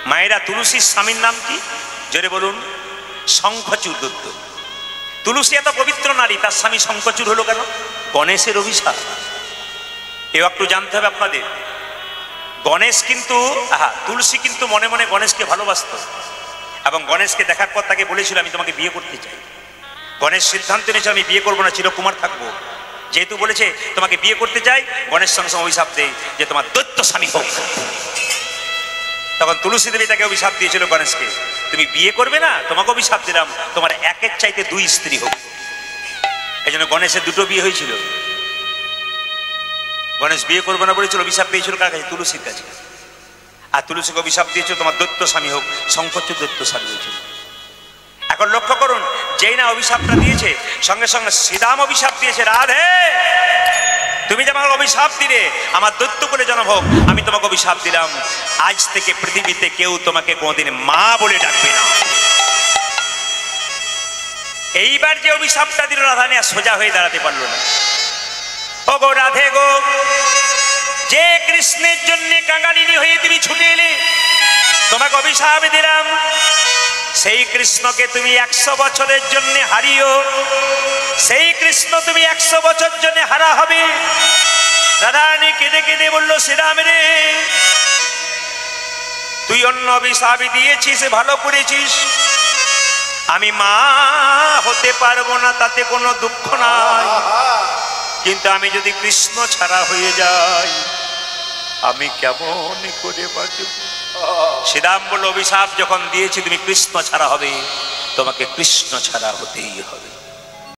মায়েরা, তুলসীর স্বামীর নাম কি? জোরে বলুন। শঙ্খচূড় দত্ত। তুলসী এত পবিত্র নারী, তার স্বামী শঙ্খচূড় হলো কেন? গণেশের অভিশাপ। এও একটু জানতে হবে আপনাদের। গণেশ কিন্তু, তুলসী কিন্তু মনে মনে গণেশকে ভালোবাসত এবং গণেশকে দেখার পর তাকে বলেছিল আমি তোমাকে বিয়ে করতে চাই। গণেশ সিদ্ধান্ত নিয়েছে আমি বিয়ে করবো না, চিরকুমার থাকবো। যেহেতু বলেছে তোমাকে বিয়ে করতে চাই, গণেশ সঙ্গে সঙ্গে অভিশাপ দেয় যে তোমার দৈত্য স্বামী হোক। তখন তুলসী দেবী তাকে অভিশাপ দিয়েছিল গণেশকে, তুমি বিয়ে করবে না, তোমাকে অভিশাপ দিলাম তোমার একের চাইতে 2 স্ত্রী হোক। এই জন্য গণেশের 2টো বিয়ে হয়েছিল। গণেশ বিয়ে করবে না বলেছিল, অভিশাপ পেয়েছিল কার কাছে? তুলসীর কাছে। আর তুলসীকে অভিশাপ দিয়েছিল তোমার দৈত্য স্বামী হোক। শঙ্খচূড় দৈত্য স্বামী হয়েছিল। এখন লক্ষ্য করুন, যেই না অভিশাপটা দিয়েছে, সঙ্গে সঙ্গে শ্রীরাম অভিশাপ দিয়েছে, রাধে তুমি যে আমাকে অভিশাপ দিলে আমার দৈত্য বলে জন্ম হোক, আমি তোমাকে অভিশাপ দিলাম আজ থেকে পৃথিবীতে কেউ তোমাকে কোনোদিন মা বলে ডাকবে না। এইবার যে অভিশাপটা দিল, রাধা নিয়ে সোজা হয়ে দাঁড়াতে পারলো না। ও গো রাধে গো, যে কৃষ্ণের জন্য কাঙালিনী হয়ে তুমি ছুটে এলে, তোমাকে অভিশাপ দিলাম সেই কৃষ্ণকে তুমি 100 বছরের জন্য হারিও। সেই কৃষ্ণ তুমি 100 বছর জন্য হারা হবে। রাধারানী কেঁদে কেঁদে বলল, শ্রীরাম রে, তুই অন্য অভিশাপ দিয়েছিস, ভালো করেছিস। আমি মা হতে পারবো না, তাতে কোনো দুঃখ নাই, কিন্তু আমি যদি কৃষ্ণ ছাড়া হয়ে যাই আমি কেমন করে বাঁচব? শ্রীরাম বলল, অভিশাপ যখন দিয়েছি তুমি কৃষ্ণ ছাড়া হবে, তোমাকে কৃষ্ণ ছাড়া হতেই হবে।